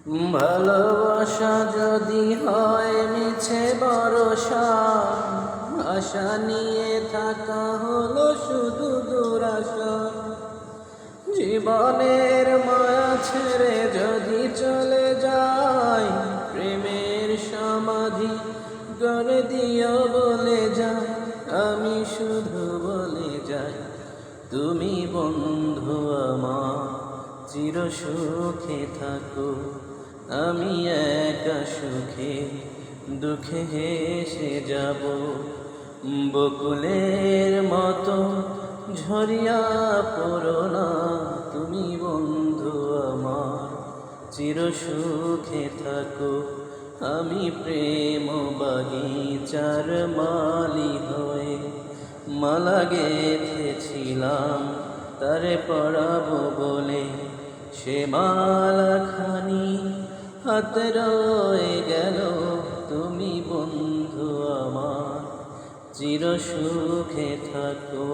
ভালোবাসা যদি হয় মিছে ভরসা, আশা নিয়ে থাকা হলো শুধু দুরাশা। জীবনের মায়া ছেড়ে যদি চলে যায়, প্রেমের সমাধি গড়ে দিও বলে যায়। আমি শুধু বলে যাই, তুমি বন্ধু আমার, চির সুখে থাকো। আমি একা সুখে দুঃখে হেসে যাব, বকুলের মতো ঝরিয়া পড়ো না। তুমি বন্ধু আমার, চির সুখে থাকো। আমি প্রেম বাগিচার মালি হয়ে মালা গেঁথেছিলাম তারে পড়াবো বলে, সে মালা খানি হাতে রয়ে গেল। তুমি বন্ধু আমার, চির সুখে থাকো।